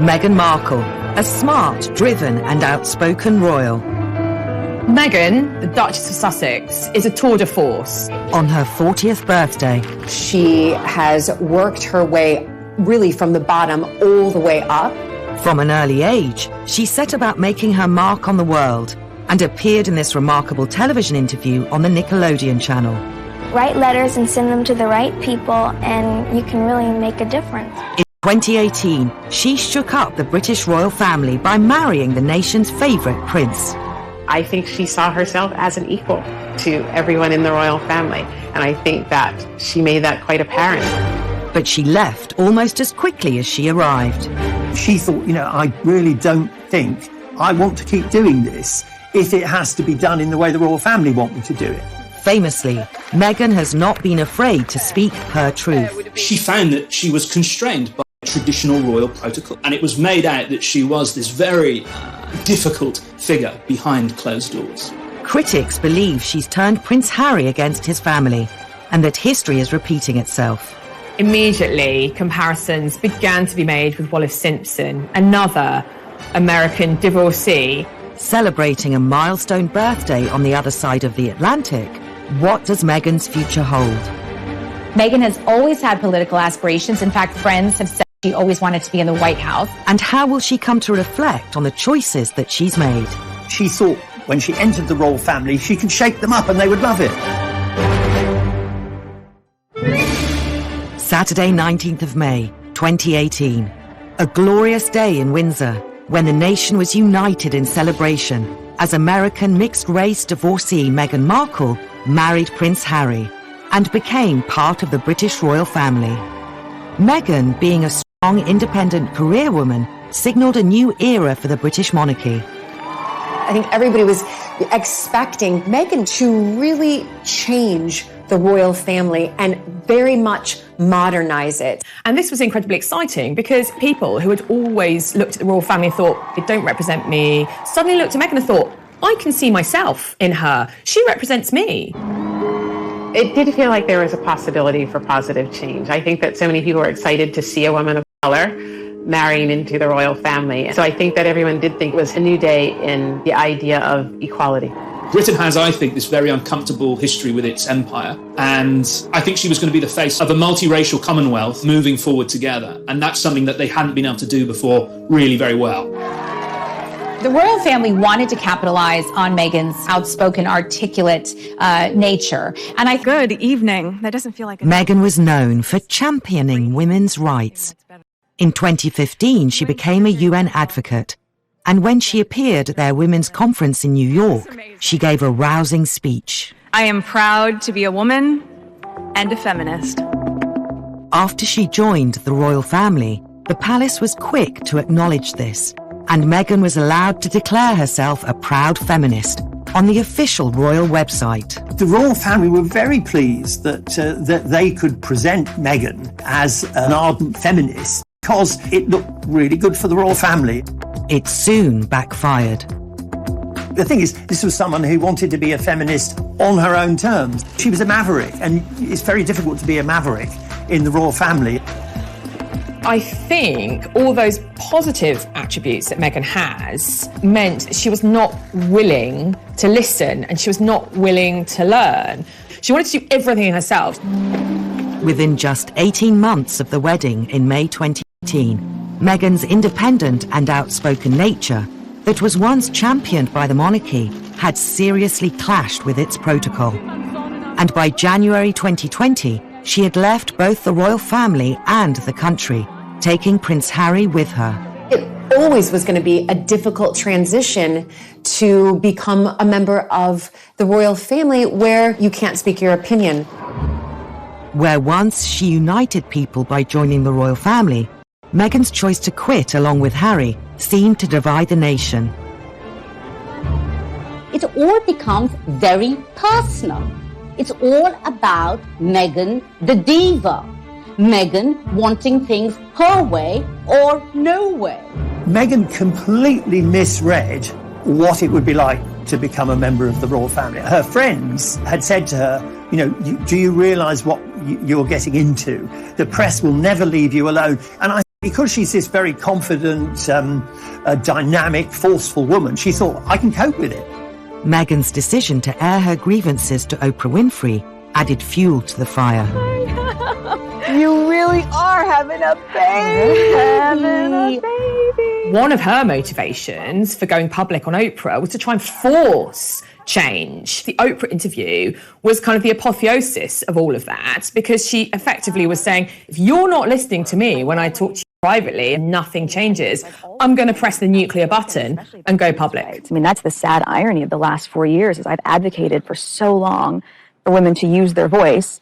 Meghan Markle, a smart, driven and outspoken royal. Meghan, the Duchess of Sussex, is a tour de force. On her 40th birthday, she has worked her way really from the bottom all the way up. From an early age, she set about making her mark on the world and appeared in this remarkable television interview on the Nickelodeon channel. Write letters and send them to the right people, and you can really make a difference. In 2018, she shook up the British royal family by marrying the nation's favourite prince. I think she saw herself as an equal to everyone in the royal family, and I think that she made that quite apparent. But she left almost as quickly as she arrived. She thought, I really don't think I want to keep doing this if it has to be done in the way the royal family want me to do it. Famously, Meghan has not been afraid to speak her truth. She found that she was constrained by traditional royal protocol, and it was made out that she was this very difficult figure behind closed doors. Critics believe she's turned Prince Harry against his family, and that history is repeating itself. Immediately, comparisons began to be made with Wallis Simpson, another American divorcee. Celebrating a milestone birthday on the other side of the Atlantic, what does Meghan's future hold? Meghan has always had political aspirations. In fact, friends have said she always wanted to be in the White House. And how will she come to reflect on the choices that she's made? She thought when she entered the royal family, she could shake them up and they would love it. Saturday, 19th of May, 2018. A glorious day in Windsor, when the nation was united in celebration as American mixed-race divorcee Meghan Markle married Prince Harry and became part of the British royal family. Meghan, being a strong, independent career woman, signalled a new era for the British monarchy. I think everybody was expecting Meghan to really change the royal family and very much modernize it. And this was incredibly exciting because people who had always looked at the royal family and thought, they don't represent me, suddenly looked at Meghan and thought, I can see myself in her. She represents me. It did feel like there was a possibility for positive change. I think that so many people were excited to see a woman of color marrying into the royal family. So I think that everyone did think it was a new day in the idea of equality. Britain has, I think, this very uncomfortable history with its empire, and I think she was going to be the face of a multiracial Commonwealth moving forward together, and that's something that they hadn't been able to do before really very well. The royal family wanted to capitalize on Meghan's outspoken, articulate nature. And Good evening. That doesn't feel like Meghan was known for championing women's rights. In 2015, she became a UN advocate. And when she appeared at their women's conference in New York, she gave a rousing speech. I am proud to be a woman and a feminist. After she joined the royal family, the palace was quick to acknowledge this, and Meghan was allowed to declare herself a proud feminist on the official royal website. The royal family were very pleased that they could present Meghan as an ardent feminist because it looked really good for the royal family. It soon backfired. The thing is, this was someone who wanted to be a feminist on her own terms. She was a maverick, and it's very difficult to be a maverick in the royal family. I think all those positive attributes that Meghan has meant that she was not willing to listen and she was not willing to learn. She wanted to do everything herself. Within just 18 months of the wedding in May 2018, Meghan's independent and outspoken nature, that was once championed by the monarchy, had seriously clashed with its protocol. And by January 2020, she had left both the royal family and the country, taking Prince Harry with her. It always was going to be a difficult transition to become a member of the royal family where you can't speak your opinion. Where once she united people by joining the royal family, Meghan's choice to quit along with Harry seemed to divide the nation. It all becomes very personal. It's all about Meghan the diva. Meghan wanting things her way or no way. Meghan completely misread what it would be like to become a member of the royal family. Her friends had said to her, do you realise what you're getting into? The press will never leave you alone. And I Because she's this very confident, dynamic, forceful woman, she thought, I can cope with it. Meghan's decision to air her grievances to Oprah Winfrey added fuel to the fire. You really are having a baby. One of her motivations for going public on Oprah was to try and force change. The Oprah interview was kind of the apotheosis of all of that, because she effectively was saying, if you're not listening to me when I talk to you privately and nothing changes, I'm going to press the nuclear button and go public. I mean, that's the sad irony of the last 4 years, is I've advocated for so long for women to use their voice,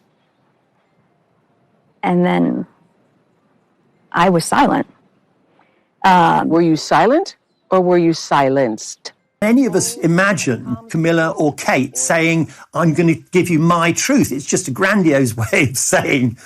and then I was silent. Were you silent or were you silenced? Any of us imagine Camilla or Kate saying, I'm going to give you my truth. It's just a grandiose way of saying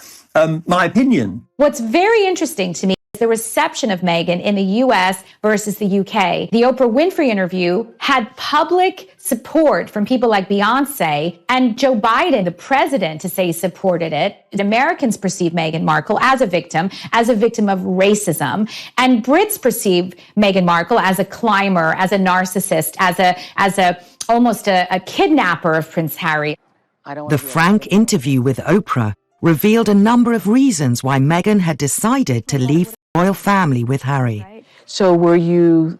my opinion. What's very interesting to me is the reception of Meghan in the US versus the UK. The Oprah Winfrey interview had public support from people like Beyonce and Joe Biden, the president, to say he supported it. Americans perceive Meghan Markle as a victim of racism. And Brits perceive Meghan Markle as a climber, as a narcissist, as almost a kidnapper of Prince Harry. The frank interview with Oprah revealed a number of reasons why Meghan had decided to leave the royal family with Harry. So were you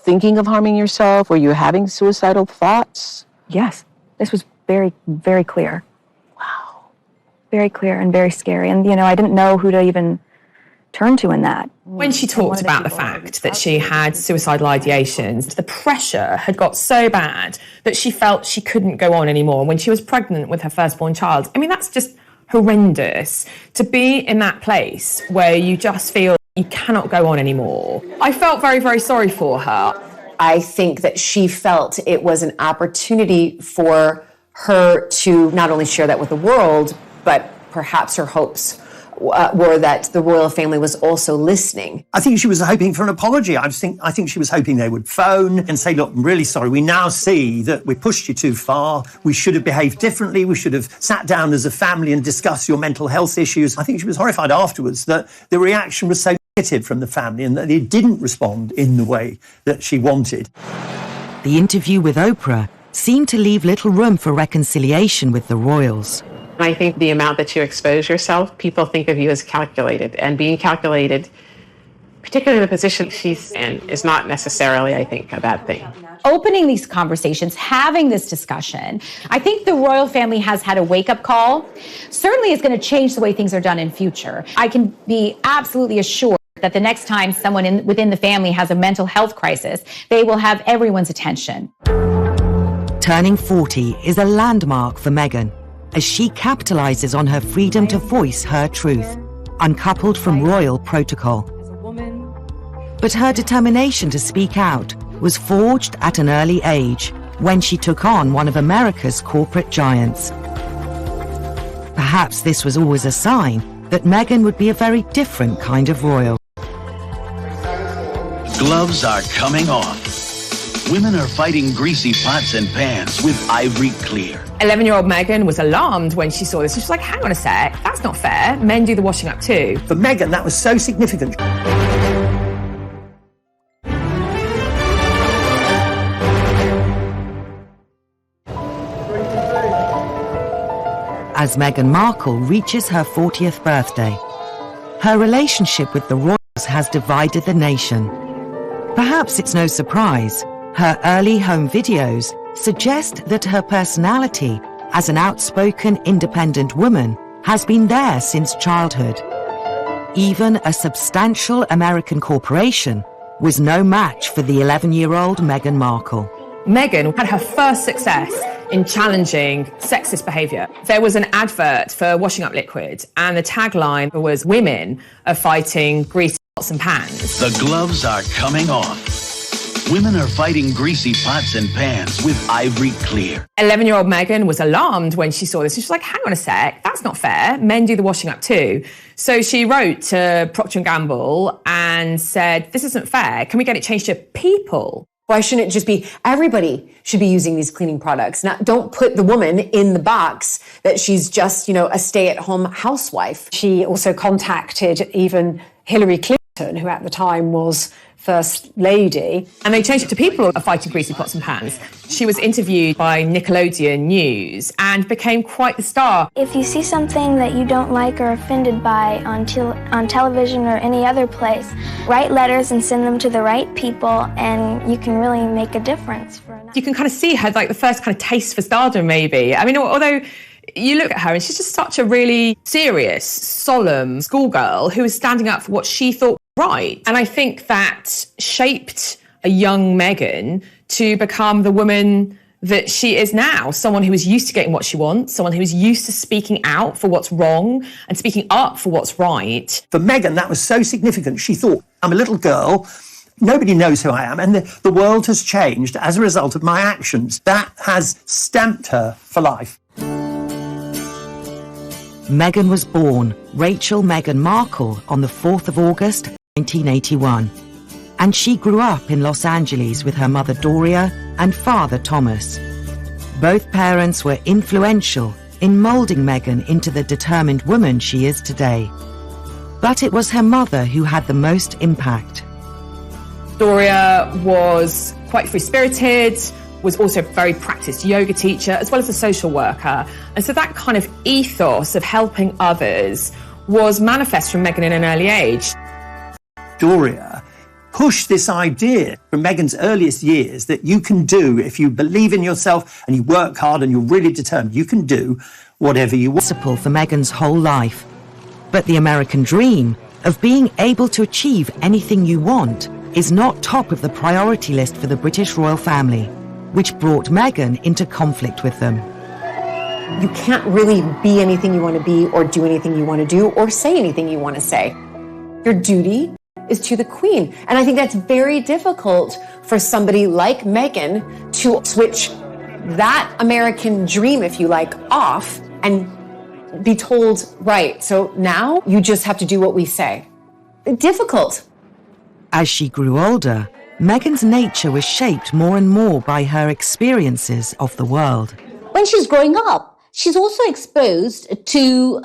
thinking of harming yourself? Were you having suicidal thoughts? Yes, this was very, very clear. Wow. Very clear and very scary. And, I didn't know who to even turn to in that. When she talked about the fact that she had suicidal ideations, the pressure had got so bad that she felt she couldn't go on anymore. When she was pregnant with her firstborn child, I mean, that's just horrendous, to be in that place where you just feel you cannot go on anymore. I felt very, very sorry for her. I think that she felt it was an opportunity for her to not only share that with the world, but perhaps her hopes were that the royal family was also listening. I think she was hoping for an apology. I think she was hoping they would phone and say, look, I'm really sorry. We now see that we pushed you too far. We should have behaved differently. We should have sat down as a family and discussed your mental health issues. I think she was horrified afterwards that the reaction was so negative from the family and that they didn't respond in the way that she wanted. The interview with Oprah seemed to leave little room for reconciliation with the royals. I think the amount that you expose yourself, people think of you as calculated. And being calculated, particularly in the position she's in, is not necessarily, I think, a bad thing. Opening these conversations, having this discussion, I think the royal family has had a wake-up call. Certainly it's going to change the way things are done in future. I can be absolutely assured that the next time someone within the family has a mental health crisis, they will have everyone's attention. Turning 40 is a landmark for Meghan, as she capitalizes on her freedom to voice her truth, uncoupled from royal protocol. But her determination to speak out was forged at an early age, when she took on one of America's corporate giants. Perhaps this was always a sign that Meghan would be a very different kind of royal. Gloves are coming off. Women are fighting greasy pots and pans with Ivory Clear. 11-year-old Meghan was alarmed when she saw this. She was like, hang on a sec, that's not fair. Men do the washing up too. For Meghan, that was so significant. As Meghan Markle reaches her 40th birthday, her relationship with the royals has divided the nation. Perhaps it's no surprise. Her early home videos suggest that her personality as an outspoken, independent woman has been there since childhood. Even a substantial American corporation was no match for the 11-year-old Meghan Markle. Meghan had her first success in challenging sexist behaviour. There was an advert for washing up liquid, and the tagline was, "Women are fighting greasy pots and pans." The gloves are coming off. Women are fighting greasy pots and pans with Ivory Clear. 11-year-old Meghan was alarmed when she saw this. She was like, hang on a sec, that's not fair. Men do the washing up too. So she wrote to Procter & Gamble and said, this isn't fair. Can we get it changed to people? Why shouldn't it just be everybody should be using these cleaning products? Now, don't put the woman in the box that she's just, a stay-at-home housewife. She also contacted even Hillary Clinton who at the time was First Lady. And they changed it to People Are Fighting Greasy Pots and Pans. She was interviewed by Nickelodeon News and became quite the star. If you see something that you don't like or offended by on television or any other place, write letters and send them to the right people, and you can really make a difference. You can kind of see her, like the first kind of taste for stardom, maybe. I mean, although you look at her and she's just such a really serious, solemn schoolgirl who was standing up for what she thought right. And I think that shaped a young Meghan to become the woman that she is now, someone who is used to getting what she wants, someone who is used to speaking out for what's wrong and speaking up for what's right. For Meghan, that was so significant. She thought, I'm a little girl, nobody knows who I am, and the world has changed as a result of my actions. That has stamped her for life. Meghan was born Rachel Meghan Markle on the 4th of August, 1981. And she grew up in Los Angeles with her mother Doria and father Thomas. Both parents were influential in moulding Meghan into the determined woman she is today. But it was her mother who had the most impact. Doria was quite free-spirited, was also a very practiced yoga teacher, as well as a social worker. And so that kind of ethos of helping others was manifest from Meghan in an early age. Doria pushed this idea from Meghan's earliest years that you can do, if you believe in yourself and you work hard and you're really determined, you can do whatever you want. Principle for Meghan's whole life. But the American dream of being able to achieve anything you want is not top of the priority list for the British royal family, which brought Meghan into conflict with them. You can't really be anything you want to be or do anything you want to do or say anything you want to say. Your duty is to the Queen. And I think that's very difficult for somebody like Meghan to switch that American dream, if you like, off and be told, right, so now you just have to do what we say. Difficult. As she grew older, Meghan's nature was shaped more and more by her experiences of the world. When she's growing up, she's also exposed to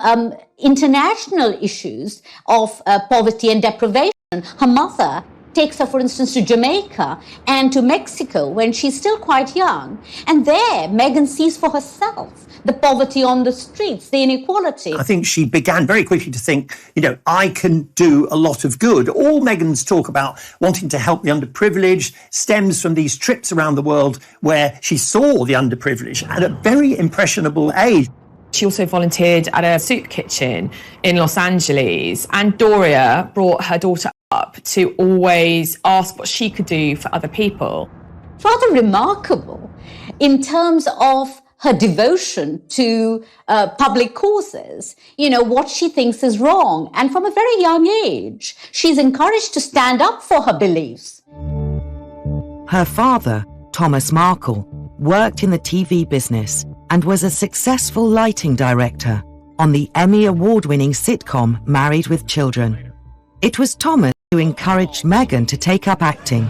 international issues of poverty and deprivation. Her mother takes her, for instance, to Jamaica and to Mexico when she's still quite young. And there, Meghan sees for herself the poverty on the streets, the inequality. I think she began very quickly to think, I can do a lot of good. All Meghan's talk about wanting to help the underprivileged stems from these trips around the world where she saw the underprivileged at a very impressionable age. She also volunteered at a soup kitchen in Los Angeles, and Doria brought her daughter up to always ask what she could do for other people. Rather remarkable in terms of her devotion to public causes, what she thinks is wrong. And from a very young age, she's encouraged to stand up for her beliefs. Her father, Thomas Markle, worked in the TV business and was a successful lighting director on the Emmy Award-winning sitcom Married with Children. It was Thomas who encouraged Meghan to take up acting,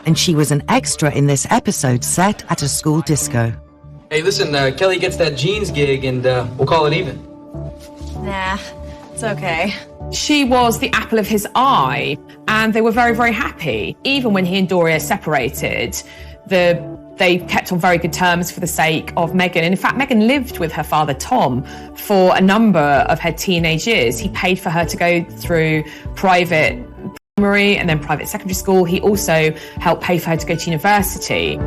and she was an extra in this episode set at a school disco. Hey, listen, Kelly gets that jeans gig and we'll call it even. Nah, it's okay. She was the apple of his eye, and they were very, very happy. Even when he and Doria separated, they kept on very good terms for the sake of Meghan. And in fact, Meghan lived with her father, Tom, for a number of her teenage years. He paid for her to go through private primary and then private secondary school. He also helped pay for her to go to university.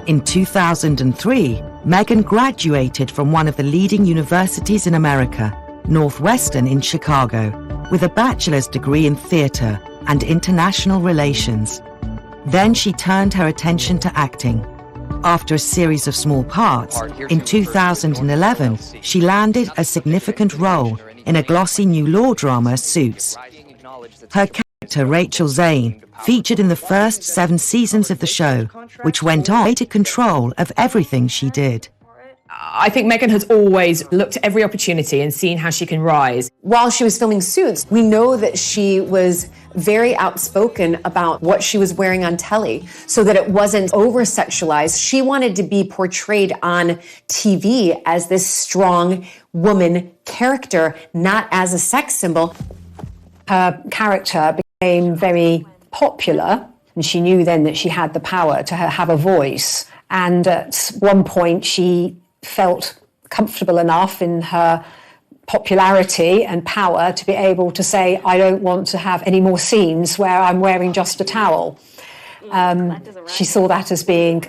In 2003, Meghan graduated from one of the leading universities in America, Northwestern in Chicago, with a bachelor's degree in theatre and international relations. Then she turned her attention to acting. After a series of small parts, in 2011, she landed a significant role in a glossy new law drama, Suits. Her character, Rachel Zane, featured in the first 7 seasons of the show, which went on to take control of everything she did. I think Meghan has always looked at every opportunity and seen how she can rise. While she was filming Suits, we know that she was very outspoken about what she was wearing on telly so that it wasn't over-sexualized. She wanted to be portrayed on TV as this strong woman character, not as a sex symbol. Her character became very popular, and she knew then that she had the power to have a voice. And at one point, she felt comfortable enough in her popularity and power to be able to say, I don't want to have any more scenes where I'm wearing just a towel. She saw that as being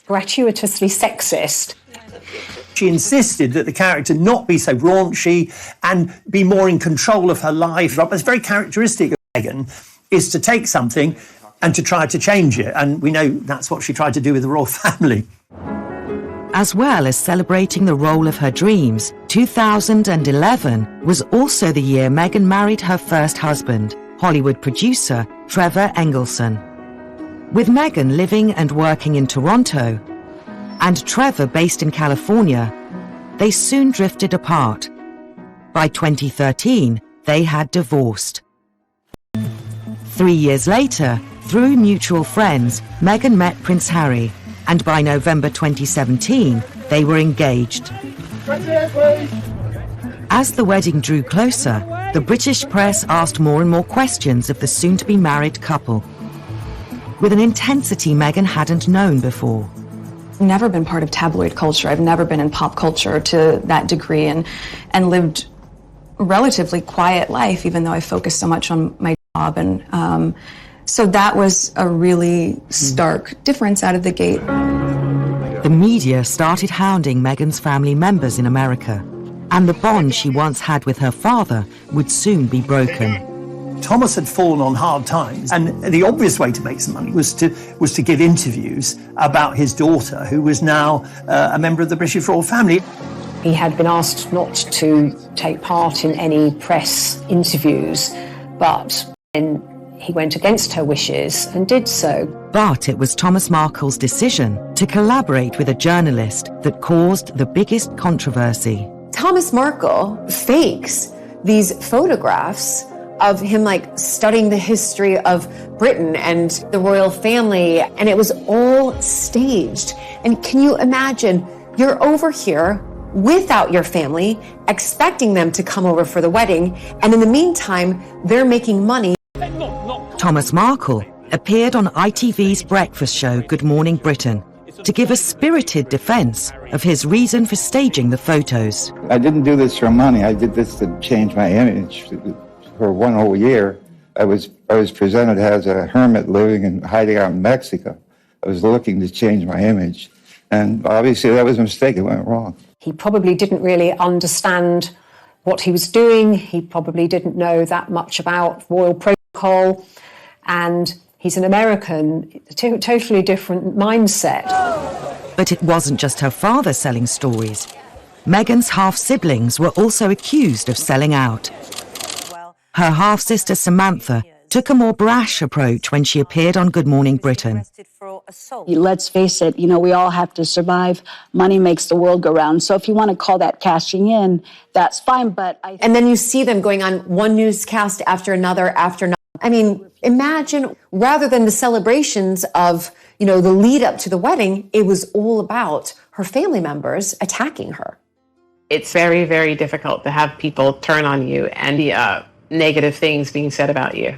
gratuitously sexist. She insisted that the character not be so raunchy and be more in control of her life. What's very characteristic of Meghan is to take something and to try to change it. And we know that's what she tried to do with the royal family. As well as celebrating the role of her dreams, 2011 was also the year Meghan married her first husband, Hollywood producer Trevor Engelson. With Meghan living and working in Toronto, and Trevor based in California, they soon drifted apart. By 2013, they had divorced. 3 years later, through mutual friends, Meghan met Prince Harry, and by November 2017, they were engaged. As the wedding drew closer, the British press asked more and more questions of the soon-to-be married couple, with an intensity Meghan hadn't known before. Never been part of tabloid culture. I've never been in pop culture to that degree, and lived a relatively quiet life, even though I focused so much on my job. And so that was a really stark difference out of the gate. The media started hounding Meghan's family members in America, and the bond she once had with her father would soon be broken. Thomas had fallen on hard times, and the obvious way to make some money was to give interviews about his daughter, who was now a member of the British royal family. He had been asked not to take part in any press interviews, but then he went against her wishes and did so. But it was Thomas Markle's decision to collaborate with a journalist that caused the biggest controversy. Thomas Markle fakes these photographs of him studying the history of Britain and the royal family, and it was all staged. And can you imagine, you're over here without your family, expecting them to come over for the wedding, and in the meantime, they're making money. Thomas Markle appeared on ITV's breakfast show Good Morning Britain to give a spirited defense of his reason for staging the photos. I didn't do this for money. I did this to change my image. For 1 whole year, I was presented as a hermit living and hiding out in Mexico. I was looking to change my image, and obviously that was a mistake. It went wrong. He probably didn't really understand what he was doing. He probably didn't know that much about royal protocol, and he's an American, totally different mindset. But it wasn't just her father selling stories. Meghan's half-siblings were also accused of selling out. Her half-sister Samantha took a more brash approach when she appeared on Good Morning Britain. Let's face it, we all have to survive. Money makes the world go round. So if you want to call that cashing in, that's fine. But And then you see them going on one newscast after another. I mean, imagine, rather than the celebrations of, the lead up to the wedding, it was all about her family members attacking her. It's very, very difficult to have people turn on you and negative things being said about you.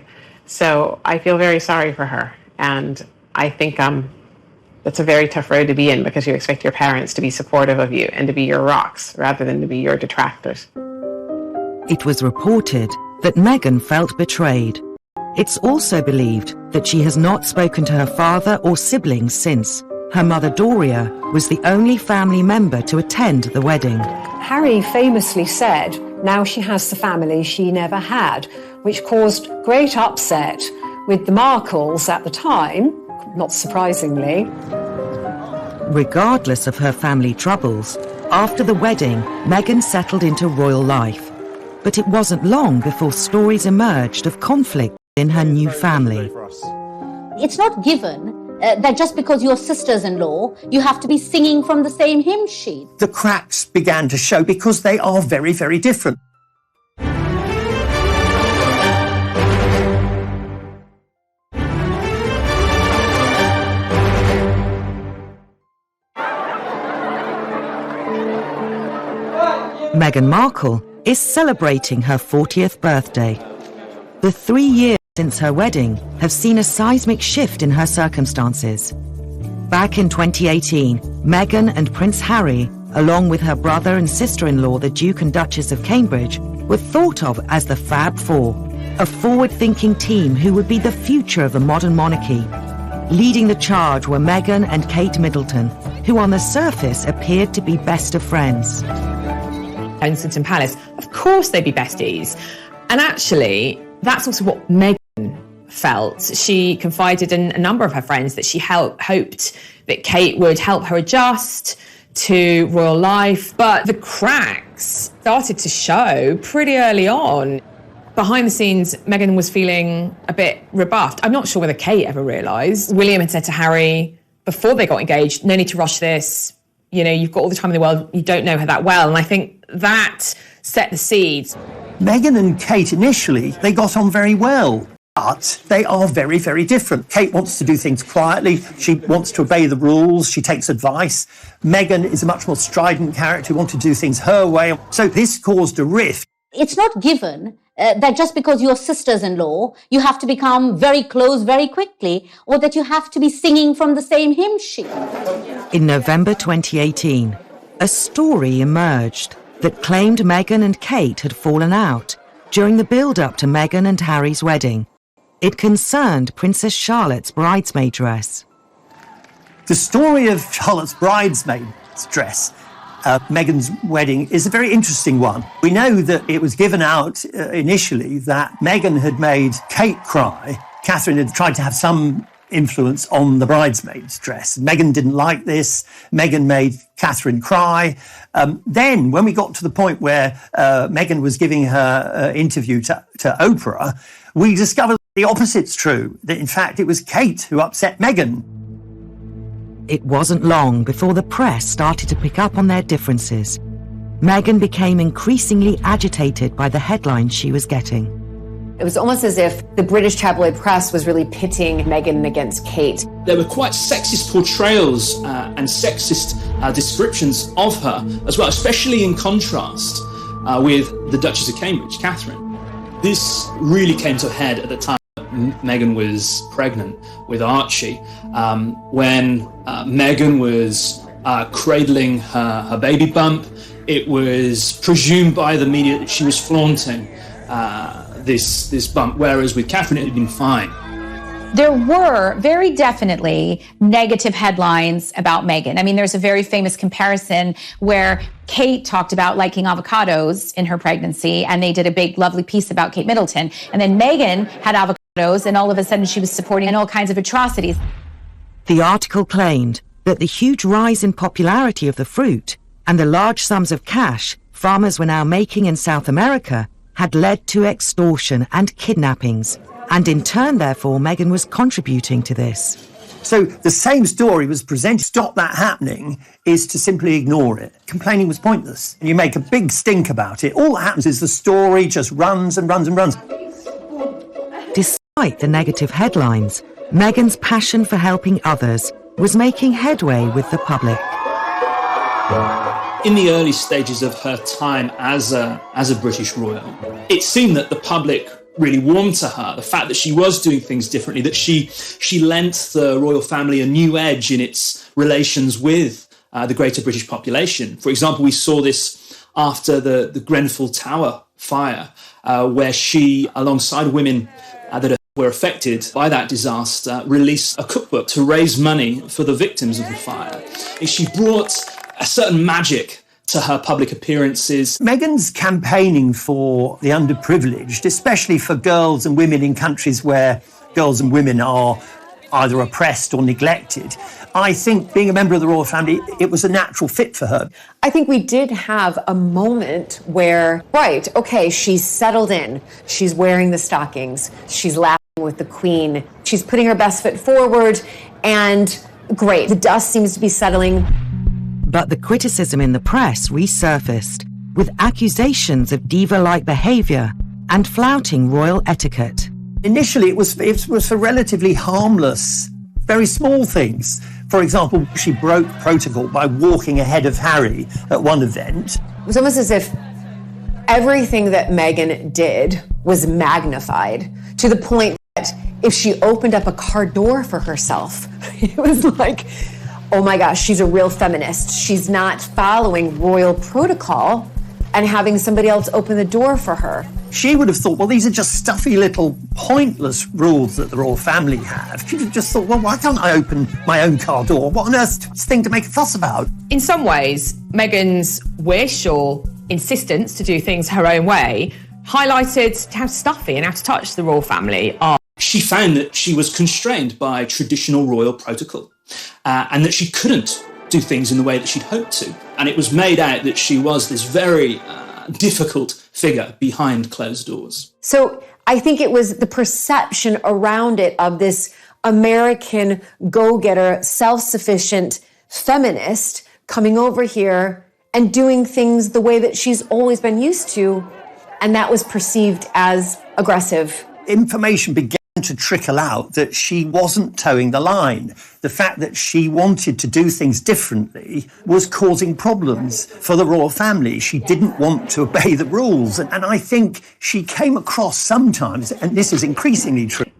So I feel very sorry for her. And I think that's a very tough road to be in, because you expect your parents to be supportive of you and to be your rocks rather than to be your detractors. It was reported that Meghan felt betrayed. It's also believed that she has not spoken to her father or siblings since. Her mother Doria was the only family member to attend the wedding. Harry famously said, now she has the family she never had, which caused great upset with the Markles at the time, not surprisingly. Regardless of her family troubles, after the wedding, Meghan settled into royal life. But it wasn't long before stories emerged of conflict in her new family. It's not given that just because you're sisters-in-law, you have to be singing from the same hymn sheet. The cracks began to show because they are very, very different. Meghan Markle is celebrating her 40th birthday. The 3 years since her wedding have seen a seismic shift in her circumstances. Back in 2018, Meghan and Prince Harry, along with her brother and sister-in-law, the Duke and Duchess of Cambridge, were thought of as the Fab Four, a forward-thinking team who would be the future of the modern monarchy. Leading the charge were Meghan and Kate Middleton, who on the surface appeared to be best of friends. Kensington Palace, of course they'd be besties. And actually, that's also what Meghan felt. She confided in a number of her friends that she hoped that Kate would help her adjust to royal life. But the cracks started to show pretty early on. Behind the scenes, Meghan was feeling a bit rebuffed. I'm not sure whether Kate ever realised. William had said to Harry before they got engaged, no need to rush this. You know, you've got all the time in the world. You don't know her that well. And I think that set the seeds. Meghan and Kate initially, they got on very well. But they are very, very different. Kate wants to do things quietly. She wants to obey the rules. She takes advice. Meghan is a much more strident character who wants to do things her way. So this caused a rift. It's not given that just because you're sisters-in-law, you have to become very close very quickly, or that you have to be singing from the same hymn sheet. In November 2018, a story emerged that claimed Meghan and Kate had fallen out during the build-up to Meghan and Harry's wedding. It concerned Princess Charlotte's bridesmaid dress. The story of Charlotte's bridesmaid dress, Meghan's wedding, is a very interesting one. We know that it was given out initially that Meghan had made Kate cry. Catherine had tried to have some influence on the bridesmaid's dress. Meghan didn't like this. Meghan made Catherine cry. Then, when we got to the point where Meghan was giving her interview to Oprah, we discovered the opposite's true, that in fact it was Kate who upset Meghan. It wasn't long before the press started to pick up on their differences. Meghan became increasingly agitated by the headlines she was getting. It was almost as if the British tabloid press was really pitting Meghan against Kate. There were quite sexist portrayals and sexist descriptions of her as well, especially in contrast with the Duchess of Cambridge, Catherine. This really came to a head at the time Meghan was pregnant with Archie, when Meghan was cradling her baby bump. It was presumed by the media that she was flaunting this bump, whereas with Catherine it had been fine. There were very definitely negative headlines about Meghan. I mean, there's a very famous comparison where Kate talked about liking avocados in her pregnancy, and they did a big, lovely piece about Kate Middleton. And then Meghan had avocados, and all of a sudden she was supporting all kinds of atrocities. The article claimed that the huge rise in popularity of the fruit and the large sums of cash farmers were now making in South America had led to extortion and kidnappings. And in turn, therefore, Meghan was contributing to this. So the same story was presented. To stop that happening is to simply ignore it. Complaining was pointless. You make a big stink about it. All that happens is the story just runs and runs and runs. Despite the negative headlines, Meghan's passion for helping others was making headway with the public. In the early stages of her time as a British royal, it seemed that the public really warmed to her. The fact that she was doing things differently, that she lent the royal family a new edge in its relations with the greater British population. For example, we saw this after the Grenfell Tower fire, where she, alongside women that were affected by that disaster, released a cookbook to raise money for the victims of the fire. She brought a certain magic to her public appearances. Meghan's campaigning for the underprivileged, especially for girls and women in countries where girls and women are either oppressed or neglected. I think being a member of the royal family, it was a natural fit for her. I think we did have a moment where, right, okay, she's settled in. She's wearing the stockings. She's laughing with the Queen. She's putting her best foot forward, and great. The dust seems to be settling. But the criticism in the press resurfaced, with accusations of diva-like behaviour and flouting royal etiquette. Initially, it was for relatively harmless, very small things. For example, she broke protocol by walking ahead of Harry at one event. It was almost as if everything that Meghan did was magnified to the point if she opened up a car door for herself, it was like, oh my gosh, she's a real feminist. She's not following royal protocol and having somebody else open the door for her. She would have thought, well, these are just stuffy little pointless rules that the royal family have. She'd have just thought, well, why can't I open my own car door? What on earth's thing to make a fuss about? In some ways, Meghan's wish or insistence to do things her own way highlighted how stuffy and out of touch the royal family are. She found that she was constrained by traditional royal protocol and that she couldn't do things in the way that she'd hoped to. And it was made out that she was this very difficult figure behind closed doors. So I think it was the perception around it of this American go-getter, self-sufficient feminist coming over here and doing things the way that she's always been used to. And that was perceived as aggressive. Information began to trickle out that she wasn't towing the line. The fact that she wanted to do things differently was causing problems for the royal family. She didn't want to obey the rules. And I think she came across sometimes, and this is increasingly true,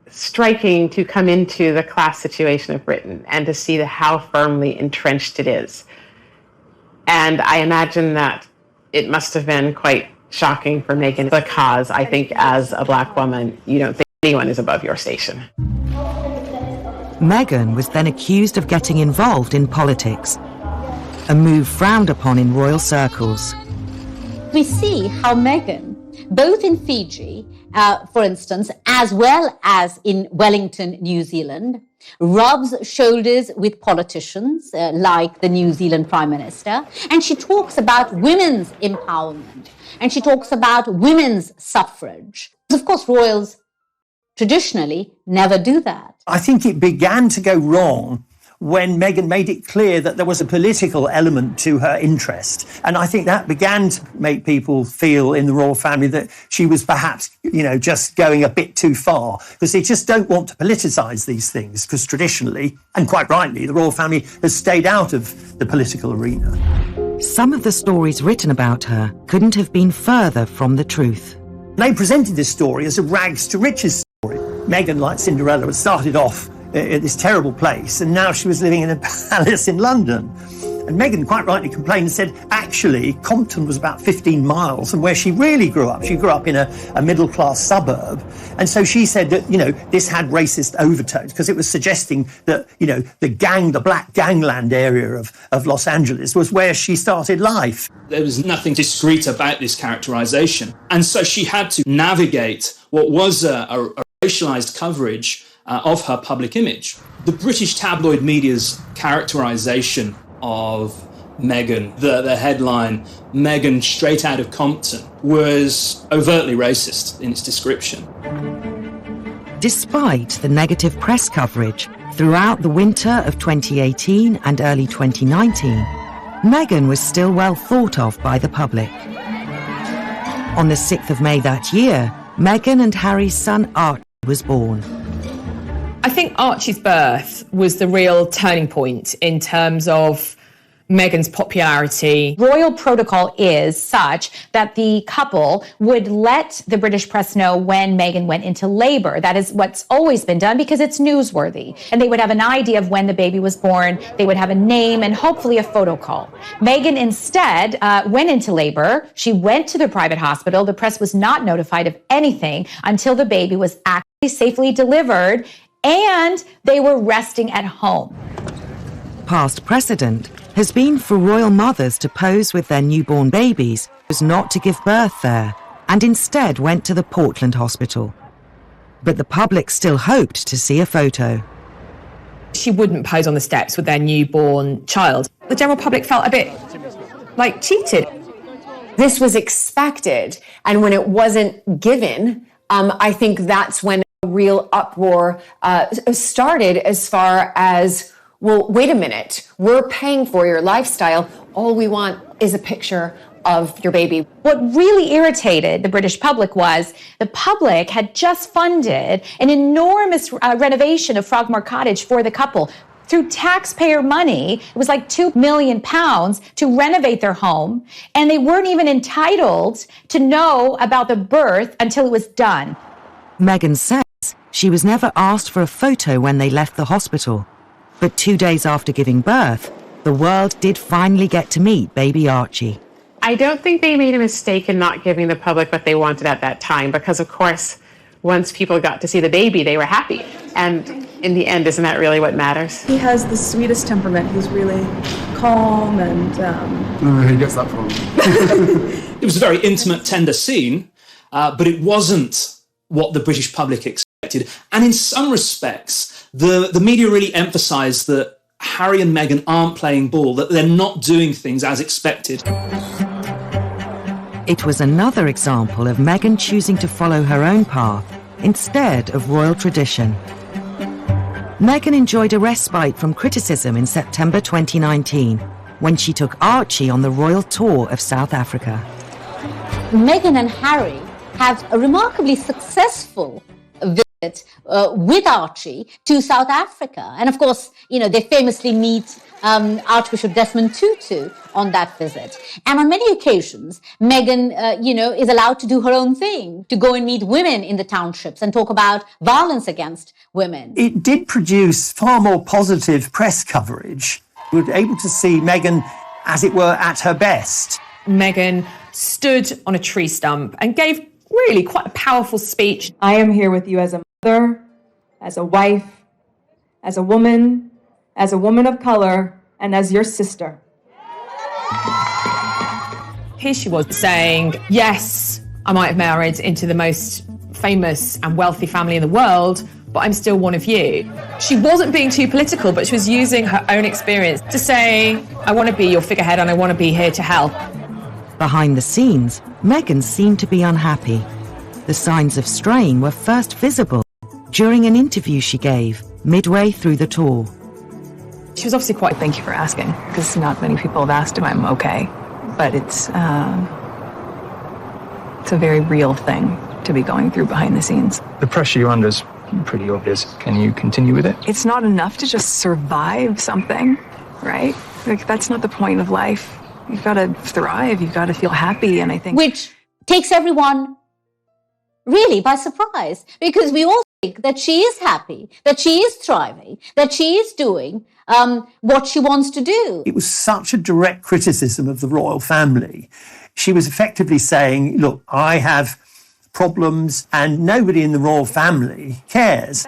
striking to come into the class situation of Britain and to see how firmly entrenched it is. And I imagine that it must have been quite shocking for Meghan because I think as a black woman, you don't think anyone is above your station. Meghan was then accused of getting involved in politics, a move frowned upon in royal circles. We see how Meghan, both in Fiji, for instance, as well as in Wellington, New Zealand, rubs shoulders with politicians like the New Zealand Prime Minister, and she talks about women's empowerment, and she talks about women's suffrage. Of course, royals traditionally never do that. I think it began to go wrong when Meghan made it clear that there was a political element to her interest. And I think that began to make people feel in the royal family that she was perhaps, just going a bit too far, because they just don't want to politicise these things, because traditionally, and quite rightly, the royal family has stayed out of the political arena. Some of the stories written about her couldn't have been further from the truth. They presented this story as a rags to riches story. Meghan, like Cinderella, had started off at this terrible place, and now she was living in a palace in London. And Meghan quite rightly complained and said, actually, Compton was about 15 miles from where she really grew up. She grew up in a middle-class suburb. And so she said that, this had racist overtones because it was suggesting that, the black gangland area of Los Angeles was where she started life. There was nothing discreet about this characterisation. And so she had to navigate what was a racialised coverage of her public image. The British tabloid media's characterisation of Meghan, the headline, Meghan straight out of Compton, was overtly racist in its description. Despite the negative press coverage throughout the winter of 2018 and early 2019, Meghan was still well thought of by the public. On the 6th of May that year, Meghan and Harry's son Archie was born. I think Archie's birth was the real turning point in terms of Meghan's popularity. Royal protocol is such that the couple would let the British press know when Meghan went into labor. That is what's always been done because it's newsworthy. And they would have an idea of when the baby was born. They would have a name and hopefully a photo call. Meghan instead went into labor. She went to the private hospital. The press was not notified of anything until the baby was actually safely delivered and they were resting at home. Past precedent has been for royal mothers to pose with their newborn babies was not to give birth there and instead went to the Portland hospital. But the public still hoped to see a photo. She wouldn't pose on the steps with their newborn child. The general public felt a bit like cheated. This was expected, and when it wasn't given, I think that's when a real uproar started as far as, well, wait a minute, we're paying for your lifestyle. All we want is a picture of your baby. What really irritated the British public was the public had just funded an enormous renovation of Frogmore Cottage for the couple. Through taxpayer money, it was like £2 million to renovate their home, and they weren't even entitled to know about the birth until it was done. Meghan said She was never asked for a photo when they left the hospital. But 2 days after giving birth, the world did finally get to meet baby Archie. I don't think they made a mistake in not giving the public what they wanted at that time, because of course, once people got to see the baby, they were happy. And in the end, isn't that really what matters? He has the sweetest temperament. He's really calm and... he gets that from. It was a very intimate, tender scene, but it wasn't what the British public expected. And in some respects, the media really emphasised that Harry and Meghan aren't playing ball, that they're not doing things as expected. It was another example of Meghan choosing to follow her own path instead of royal tradition. Meghan enjoyed a respite from criticism in September 2019 when she took Archie on the royal tour of South Africa. Meghan and Harry have a remarkably successful visit with Archie to South Africa. And of course, they famously meet Archbishop Desmond Tutu on that visit. And on many occasions, Meghan, is allowed to do her own thing, to go and meet women in the townships and talk about violence against women. It did produce far more positive press coverage. We were able to see Meghan, as it were, at her best. Meghan stood on a tree stump and gave really quite a powerful speech. I am here with you as a mother, as a wife, as a woman of color, and as your sister. Here she was saying, yes, I might have married into the most famous and wealthy family in the world, but I'm still one of you. She wasn't being too political, but she was using her own experience to say, I want to be your figurehead and I want to be here to help. Behind the scenes, Meghan seemed to be unhappy. The signs of strain were first visible during an interview she gave midway through the tour. She was obviously quite... Thank you for asking, because not many people have asked if I'm okay. But it's a very real thing to be going through behind the scenes. The pressure you're under is pretty obvious. Can you continue with it? It's not enough to just survive something, right? Like, that's not the point of life. You've got to thrive. You've got to feel happy. And I think... Which takes everyone really by surprise, because we all think that she is happy, that she is thriving, that she is doing what she wants to do. It was such a direct criticism of the royal family. She was effectively saying, look, I have problems and nobody in the royal family cares.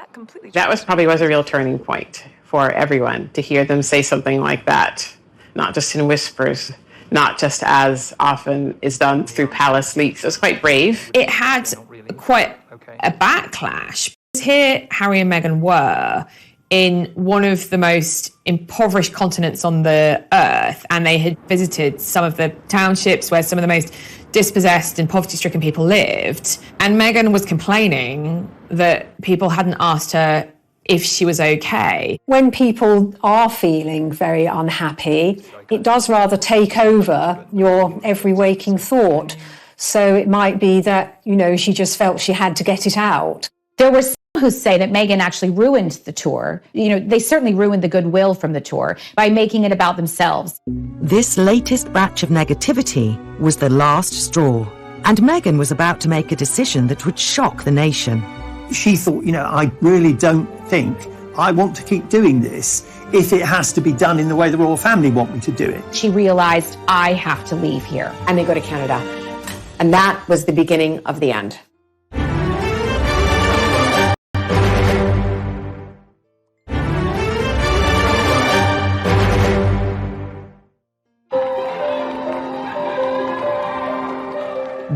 That was a real turning point for everyone, to hear them say something like that, not just in whispers, not just as often is done through palace leaks. It was quite brave. It had quite a backlash. Here, Harry and Meghan were in one of the most impoverished continents on the earth, and they had visited some of the townships where some of the most dispossessed and poverty-stricken people lived. And Meghan was complaining that people hadn't asked her if she was okay. When people are feeling very unhappy, it does rather take over your every waking thought. So it might be that, she just felt she had to get it out. There were some who say that Meghan actually ruined the tour. They certainly ruined the goodwill from the tour by making it about themselves. This latest batch of negativity was the last straw, and Meghan was about to make a decision that would shock the nation. She thought, I really don't think I want to keep doing this if it has to be done in the way the royal family want me to do it. She realized, I have to leave here. And they go to Canada. And that was the beginning of the end.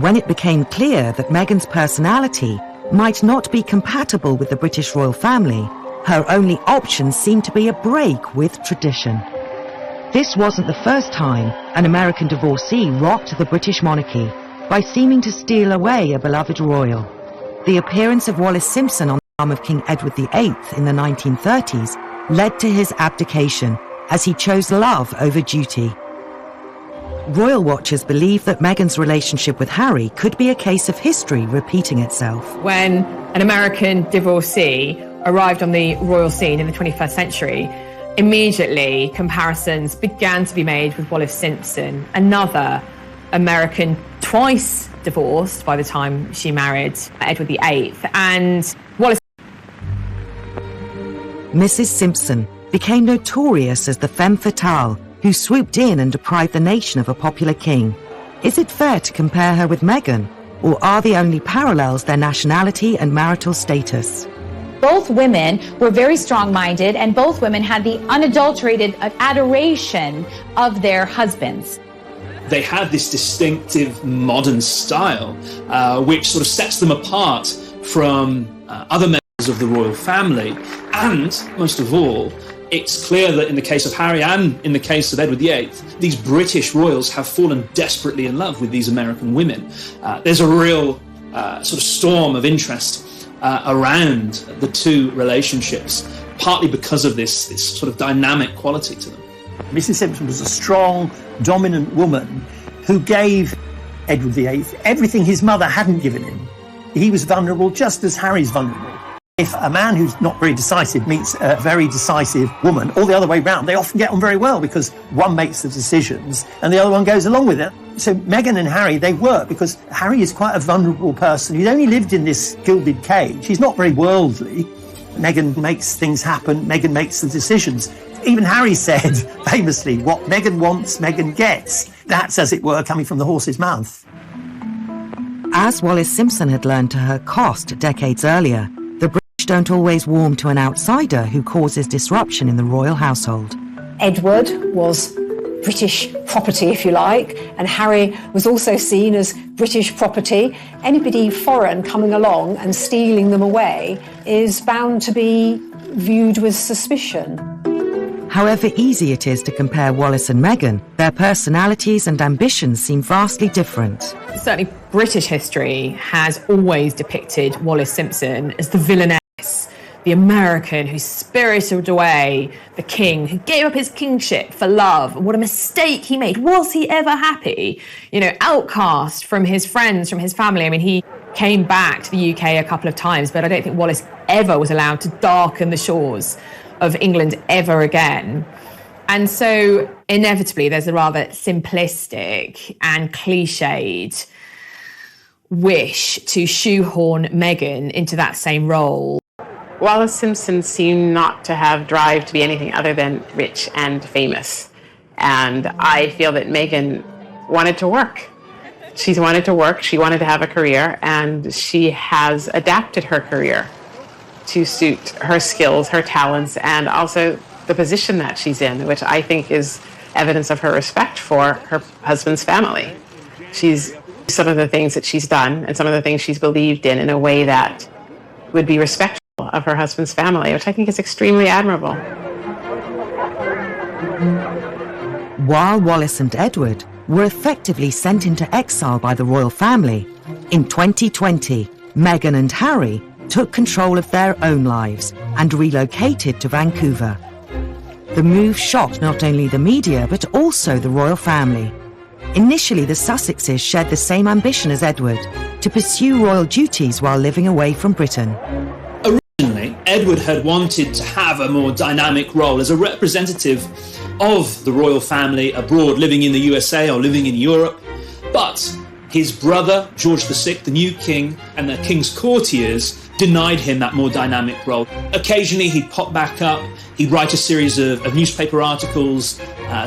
When it became clear that Meghan's personality might not be compatible with the British royal family, her only option seemed to be a break with tradition. This wasn't the first time an American divorcee rocked the British monarchy by seeming to steal away a beloved royal. The appearance of Wallis Simpson on the arm of King Edward VIII in the 1930s led to his abdication, as he chose love over duty. Royal watchers believe that Meghan's relationship with Harry could be a case of history repeating itself. When an American divorcee arrived on the royal scene in the 21st century, immediately comparisons began to be made with Wallis Simpson, another American twice divorced by the time she married Edward VIII. And Wallis Mrs. Simpson became notorious as the femme fatale who swooped in and deprived the nation of a popular king. Is it fair to compare her with Meghan, or are the only parallels their nationality and marital status? Both women were very strong-minded, and both women had the unadulterated adoration of their husbands. They had this distinctive modern style, which sort of sets them apart from other members of the royal family. And, most of all, it's clear that in the case of Harry and in the case of Edward VIII, these British royals have fallen desperately in love with these American women. There's a real sort of storm of interest around the two relationships, partly because of this sort of dynamic quality to them. Mrs. Simpson was a strong, dominant woman who gave Edward VIII everything his mother hadn't given him. He was vulnerable just as Harry's vulnerable. If a man who's not very decisive meets a very decisive woman, or the other way round, they often get on very well because one makes the decisions and the other one goes along with it. So Meghan and Harry, they work because Harry is quite a vulnerable person. He's only lived in this gilded cage. He's not very worldly. Meghan makes things happen. Meghan makes the decisions. Even Harry said, famously, what Meghan wants, Meghan gets. That's, as it were, coming from the horse's mouth. As Wallis Simpson had learned to her cost decades earlier, the British don't always warm to an outsider who causes disruption in the royal household. Edward was British property, if you like, and Harry was also seen as British property. Anybody foreign coming along and stealing them away is bound to be viewed with suspicion. However easy it is to compare Wallis and Meghan, their personalities and ambitions seem vastly different. Certainly British history has always depicted Wallis Simpson as the villainess, the American who spirited away the king, who gave up his kingship for love. And what a mistake he made. Was he ever happy? You know, outcast from his friends, from his family. I mean, he came back to the UK a couple of times, but I don't think Wallis ever was allowed to darken the shores of England ever again. And so inevitably there's a rather simplistic and cliched wish to shoehorn Meghan into that same role. Wallis Simpson seemed not to have drive to be anything other than rich and famous. And I feel that Meghan wanted to work. She wanted to work, she wanted to have a career, and she has adapted her career to suit her skills, her talents, and also the position that she's in, which I think is evidence of her respect for her husband's family. She's some of the things that she's done and some of the things she's believed in a way that would be respectful of her husband's family, which I think is extremely admirable. While Wallis and Edward were effectively sent into exile by the royal family, in 2020, Meghan and Harry took control of their own lives and relocated to Vancouver. The move shocked not only the media but also the royal family. Initially, the Sussexes shared the same ambition as Edward, to pursue royal duties while living away from Britain. Originally, Edward had wanted to have a more dynamic role as a representative of the royal family abroad, living in the USA or living in Europe, but his brother, George VI, the new king, and the king's courtiers denied him that more dynamic role. Occasionally he'd pop back up, he'd write a series of newspaper articles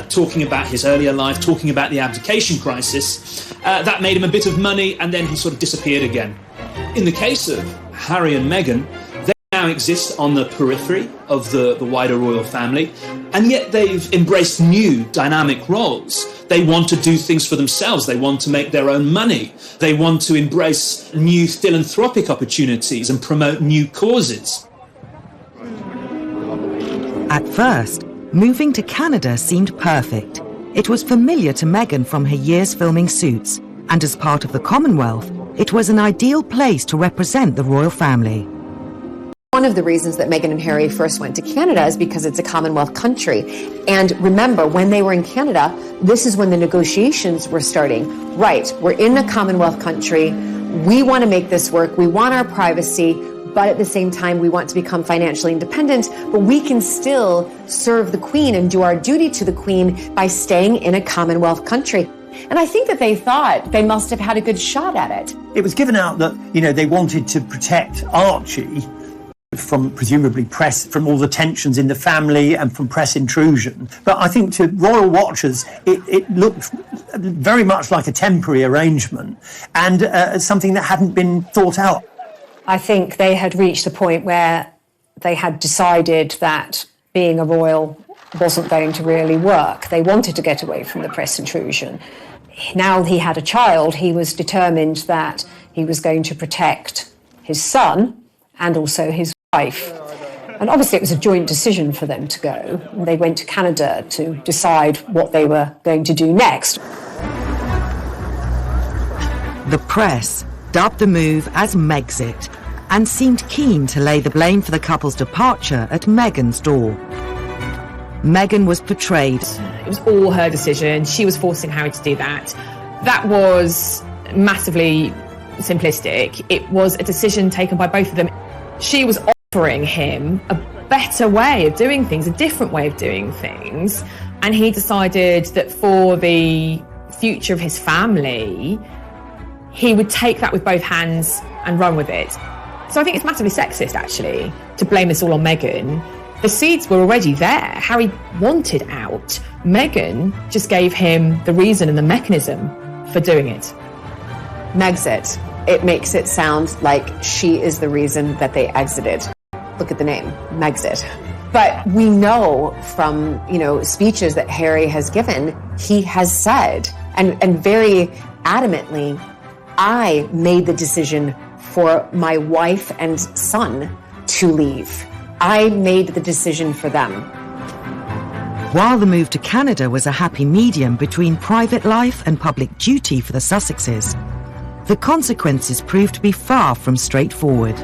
talking about his earlier life, talking about the abdication crisis. That made him a bit of money, and then he sort of disappeared again. In the case of Harry and Meghan, they now exist on the periphery of the wider royal family, and yet they've embraced new dynamic roles. They want to do things for themselves. They want to make their own money. They want to embrace new philanthropic opportunities and promote new causes. At first, moving to Canada seemed perfect. It was familiar to Meghan from her years filming Suits, and as part of the Commonwealth, it was an ideal place to represent the royal family. One of the reasons that Meghan and Harry first went to Canada is because it's a Commonwealth country. And remember, when they were in Canada, this is when the negotiations were starting. Right, we're in a Commonwealth country. We want to make this work. We want our privacy. But at the same time, we want to become financially independent. But we can still serve the Queen and do our duty to the Queen by staying in a Commonwealth country. And I think that they thought they must have had a good shot at it. It was given out that, they wanted to protect Archie. from presumably press, from all the tensions in the family and from press intrusion. But I think to royal watchers, it looked very much like a temporary arrangement and something that hadn't been thought out. I think they had reached a point where they had decided that being a royal wasn't going to really work. They wanted to get away from the press intrusion. Now he had a child, he was determined that he was going to protect his son and also his wife. And obviously it was a joint decision for them to go. They went to Canada to decide what they were going to do next. The press dubbed the move as Megxit and seemed keen to lay the blame for the couple's departure at Meghan's door. Meghan was portrayed. It was all her decision. She was forcing Harry to do that. That was massively simplistic. It was a decision taken by both of them. She was offering him a better way of doing things, a different way of doing things. And he decided that for the future of his family, he would take that with both hands and run with it. So I think it's massively sexist, actually, to blame this all on Meghan. The seeds were already there. Harry wanted out. Meghan just gave him the reason and the mechanism for doing it. Megxit. It makes it sound like she is the reason that they exited. Look at the name, Megxit. But we know from, speeches that Harry has given, he has said, and very adamantly, I made the decision for my wife and son to leave. I made the decision for them. While the move to Canada was a happy medium between private life and public duty for the Sussexes, the consequences proved to be far from straightforward.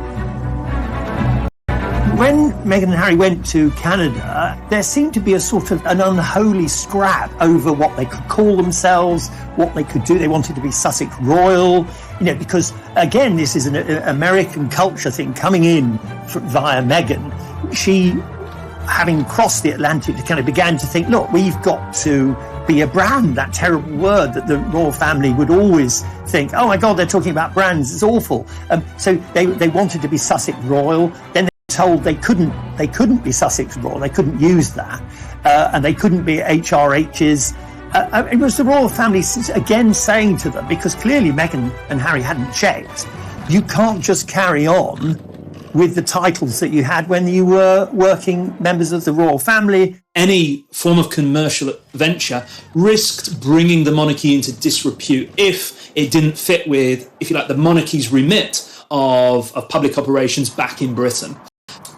When Meghan and Harry went to Canada, there seemed to be a sort of an unholy scrap over what they could call themselves, what they could do. They wanted to be Sussex Royal, because, again, this is an American culture thing coming in via Meghan. She, having crossed the Atlantic to Canada, began to think, look, we've got to be a brand, that terrible word that the royal family would always think, oh my God, they're talking about brands, it's awful. So they wanted to be Sussex Royal. Then they were told they couldn't be Sussex Royal, they couldn't use that, and they couldn't be HRHs. It was the royal family again saying to them, because clearly Meghan and Harry hadn't checked, you can't just carry on with the titles that you had when you were working members of the royal family. Any form of commercial venture risked bringing the monarchy into disrepute if it didn't fit with, if you like, the monarchy's remit of public operations back in Britain.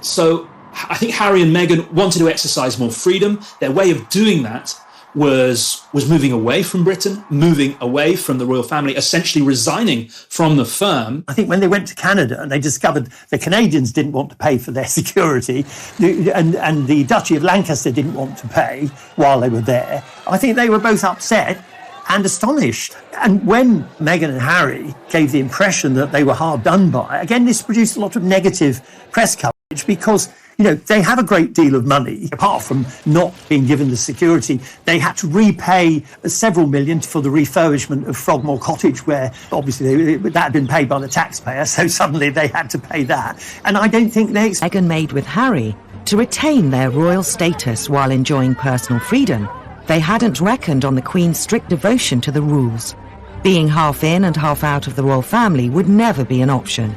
So I think Harry and Meghan wanted to exercise more freedom. Their way of doing that was moving away from Britain, moving away from the royal family, essentially resigning from the firm. I think when they went to Canada and they discovered the Canadians didn't want to pay for their security and the Duchy of Lancaster didn't want to pay while they were there, I think they were both upset and astonished. And when Meghan and Harry gave the impression that they were hard done by, again, this produced a lot of negative press coverage because they have a great deal of money. Apart from not being given the security, they had to repay several million for the refurbishment of Frogmore Cottage, where obviously that had been paid by the taxpayer, so suddenly they had to pay that. And I don't think Meghan made with Harry to retain their royal status while enjoying personal freedom. They hadn't reckoned on the Queen's strict devotion to the rules. Being half in and half out of the royal family would never be an option.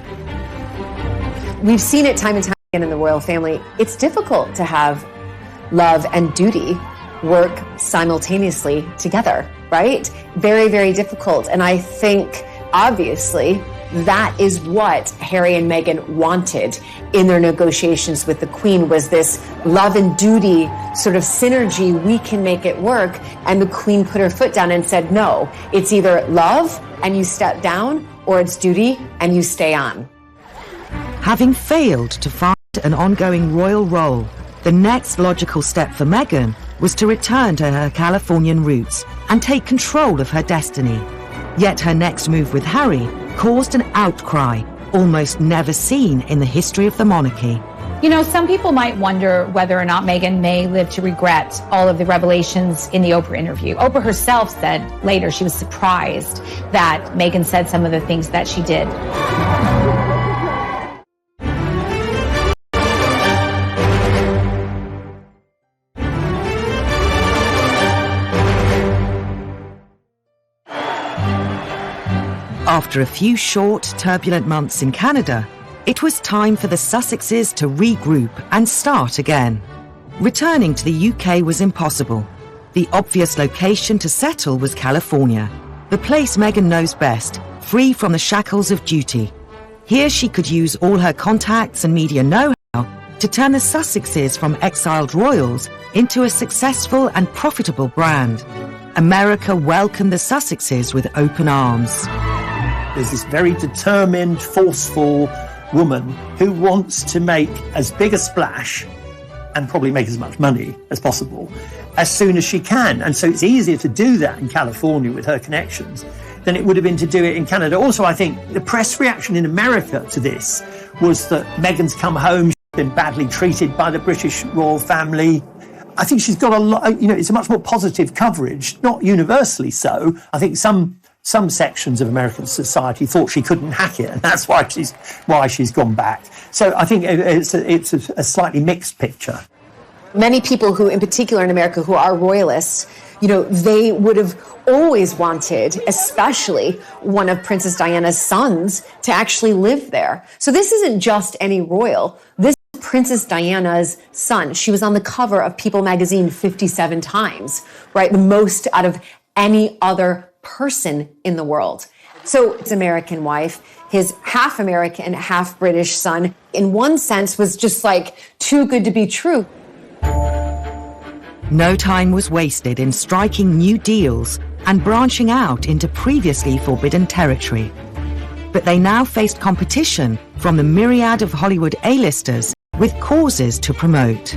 We've seen it time and time again in the royal family. It's difficult to have love and duty work simultaneously together, right? Very, very difficult. And I think, obviously, that is what Harry and Meghan wanted in their negotiations with the Queen, was this love and duty sort of synergy. We can make it work. And the Queen put her foot down and said, no, it's either love and you step down, or it's duty and you stay on. Having failed to find an ongoing royal role, the next logical step for Meghan was to return to her Californian roots and take control of her destiny. Yet her next move with Harry caused an outcry almost never seen in the history of the monarchy. Some people might wonder whether or not Meghan may live to regret all of the revelations in the Oprah interview. Oprah herself said later she was surprised that Meghan said some of the things that she did. After a few short, turbulent months in Canada, it was time for the Sussexes to regroup and start again. Returning to the UK was impossible. The obvious location to settle was California, the place Meghan knows best, free from the shackles of duty. Here she could use all her contacts and media know-how to turn the Sussexes from exiled royals into a successful and profitable brand. America welcomed the Sussexes with open arms. There's this very determined, forceful woman who wants to make as big a splash and probably make as much money as possible as soon as she can. And so it's easier to do that in California with her connections than it would have been to do it in Canada. Also, I think the press reaction in America to this was that Meghan's come home, she's been badly treated by the British royal family. I think she's got a lot, it's a much more positive coverage, not universally so. I think some sections of American society thought she couldn't hack it, and that's why she's gone back. So I think it's a slightly mixed picture. Many people who, in particular in America, who are royalists, they would have always wanted, especially one of Princess Diana's sons, to actually live there. So this isn't just any royal. This is Princess Diana's son. She was on the cover of People magazine 57 times, right? The most out of any other person in the world. So his American wife, his half American, half British son, in one sense was just like too good to be true. No time was wasted in striking new deals and branching out into previously forbidden territory. But they now faced competition from the myriad of Hollywood A-listers with causes to promote.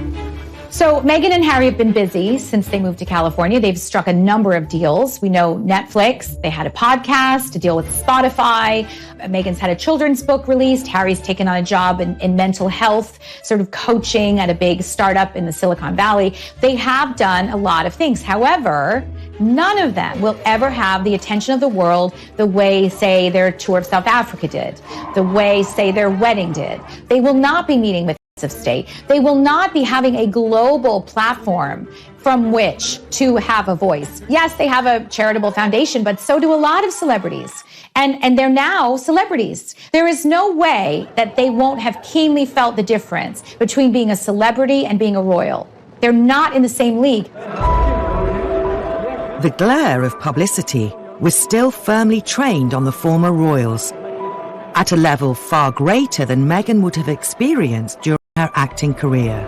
So Meghan and Harry have been busy since they moved to California. They've struck a number of deals. We know Netflix, they had a podcast, a deal with Spotify. Meghan's had a children's book released. Harry's taken on a job in mental health, sort of coaching at a big startup in the Silicon Valley. They have done a lot of things. However, none of them will ever have the attention of the world the way, say, their tour of South Africa did, the way, say, their wedding did. They will not be meeting with of state. They will not be having a global platform from which to have a voice. Yes, they have a charitable foundation, but so do a lot of celebrities. And they're now celebrities. There is no way that they won't have keenly felt the difference between being a celebrity and being a royal. They're not in the same league. The glare of publicity was still firmly trained on the former royals, at a level far greater than Meghan would have experienced during her acting career.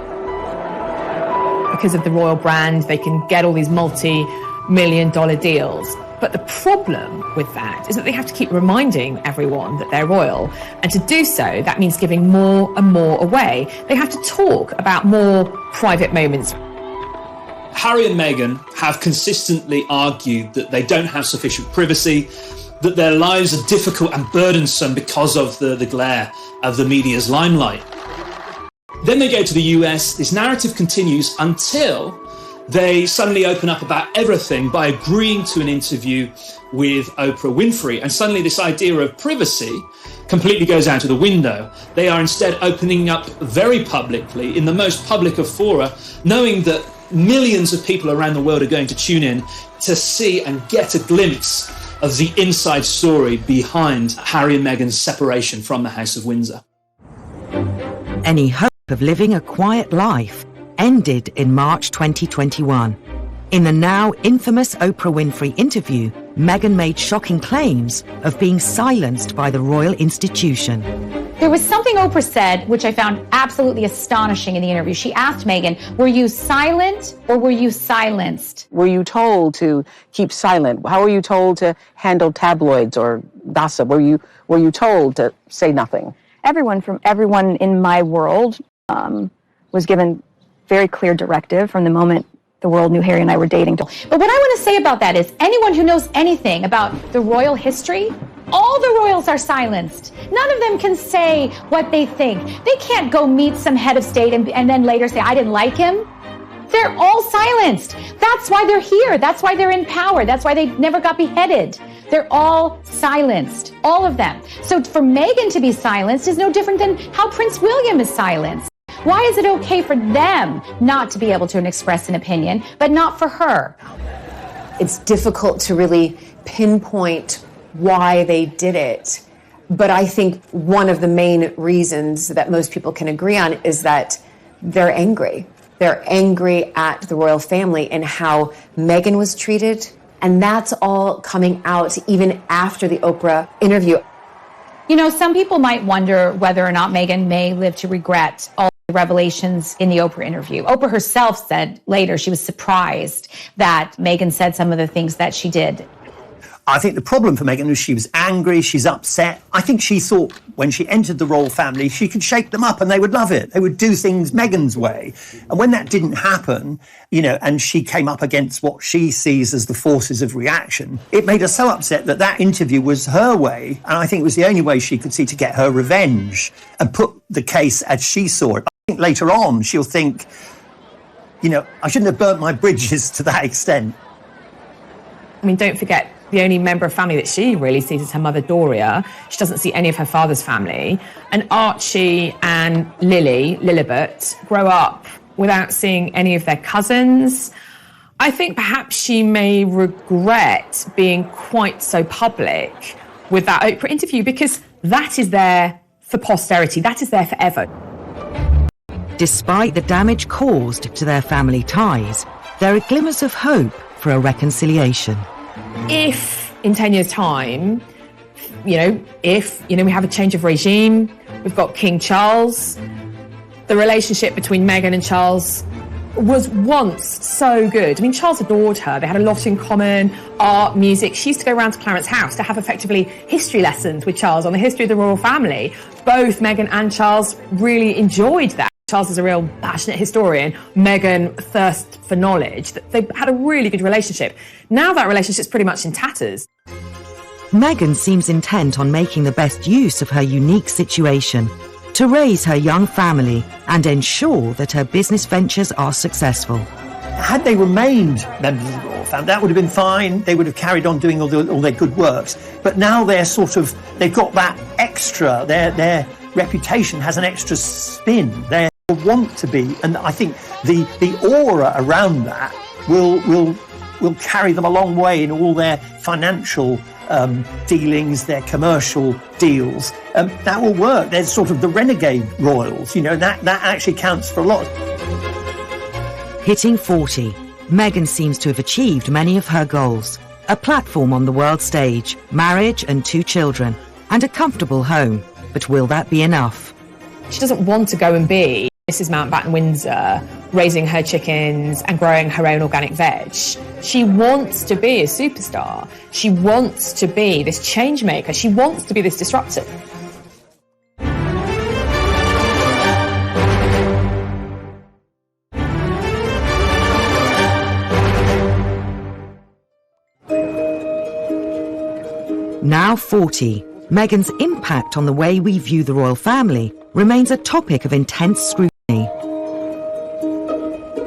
Because of the royal brand, they can get all these multi-million-dollar deals. But the problem with that is that they have to keep reminding everyone that they're royal. And to do so, that means giving more and more away. They have to talk about more private moments. Harry and Meghan have consistently argued that they don't have sufficient privacy, that their lives are difficult and burdensome because of the glare of the media's limelight. Then they go to the US, this narrative continues until they suddenly open up about everything by agreeing to an interview with Oprah Winfrey. And suddenly this idea of privacy completely goes out of the window. They are instead opening up very publicly, in the most public of fora, knowing that millions of people around the world are going to tune in to see and get a glimpse of the inside story behind Harry and Meghan's separation from the House of Windsor. Any hope of living a quiet life ended in March 2021. In the now infamous Oprah Winfrey interview, Meghan made shocking claims of being silenced by the royal institution. There was something Oprah said which I found absolutely astonishing in the interview. She asked Meghan, were you silent or were you silenced? Were you told to keep silent? How were you told to handle tabloids or gossip? Were you told to say nothing? Everyone in my world was given very clear directive from the moment the world knew Harry and I were dating. But what I want to say about that is anyone who knows anything about the royal history, all the royals are silenced. None of them can say what they think. They can't go meet some head of state and then later say, I didn't like him. They're all silenced. That's why they're here. That's why they're in power. That's why they never got beheaded. They're all silenced, all of them. So for Meghan to be silenced is no different than how Prince William is silenced. Why is it okay for them not to be able to express an opinion, but not for her? It's difficult to really pinpoint why they did it. But I think one of the main reasons that most people can agree on is that they're angry. They're angry at the royal family and how Meghan was treated. And that's all coming out even after the Oprah interview. You know, some people might wonder whether or not Meghan may live to regret all the revelations in the Oprah interview. Oprah herself said later she was surprised that Meghan said some of the things that she did. I think the problem for Meghan is she was angry, she's upset. I think she thought when she entered the royal family, she could shake them up and they would love it. They would do things Meghan's way. And when that didn't happen, you know, and she came up against what she sees as the forces of reaction, it made her so upset that that interview was her way. And I think it was the only way she could see to get her revenge and put the case as she saw it. I think later on she'll think, you know, I shouldn't have burnt my bridges to that extent. I mean, don't forget, the only member of family that she really sees is her mother, Doria. She doesn't see any of her father's family. And Archie and Lilibet, grow up without seeing any of their cousins. I think perhaps she may regret being quite so public with that Oprah interview because that is there for posterity. That is there forever. Despite the damage caused to their family ties, there are glimmers of hope for a reconciliation. If in 10 years' time, we have a change of regime, we've got King Charles, the relationship between Meghan and Charles was once so good. I mean, Charles adored her. They had a lot in common, art, music. She used to go around to Clarence's house to have effectively history lessons with Charles on the history of the royal family. Both Meghan and Charles really enjoyed that. Charles is a real passionate historian. Meghan thirsts for knowledge. They had a really good relationship. Now that relationship's pretty much in tatters. Meghan seems intent on making the best use of her unique situation to raise her young family and ensure that her business ventures are successful. Had they remained members of the royal family, that would have been fine. They would have carried on doing all their good works. But now they've got that extra, their reputation has an extra spin. They want to be, and I think the aura around that will carry them a long way in all their financial dealings, their commercial deals. That will work. They're sort of the renegade royals, you know, that actually counts for a lot. Hitting 40, Meghan seems to have achieved many of her goals. A platform on the world stage, marriage and 2 children, and a comfortable home. But will that be enough? She doesn't want to go and be Mrs. Mountbatten Windsor, raising her chickens and growing her own organic veg. She wants to be a superstar. She wants to be this change maker. She wants to be this disruptor. Now 40, Meghan's impact on the way we view the royal family remains a topic of intense scrutiny.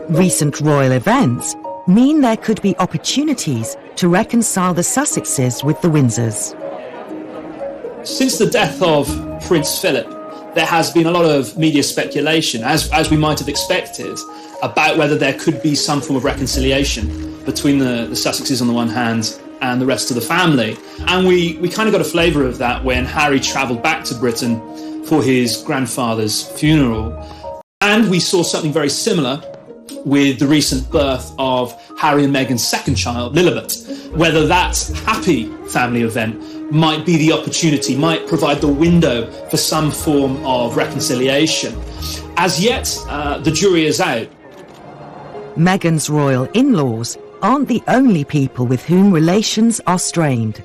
Recent royal events mean there could be opportunities to reconcile the Sussexes with the Windsors. Since the death of Prince Philip, there has been a lot of media speculation, as we might have expected, about whether there could be some form of reconciliation between the Sussexes on the one hand and the rest of the family. And we kind of got a flavour of that when Harry travelled back to Britain for his grandfather's funeral. And we saw something very similar with the recent birth of Harry and Meghan's second child, Lilibet. Whether that happy family event might be the opportunity, might provide the window for some form of reconciliation. As yet, the jury is out. Meghan's royal in-laws aren't the only people with whom relations are strained.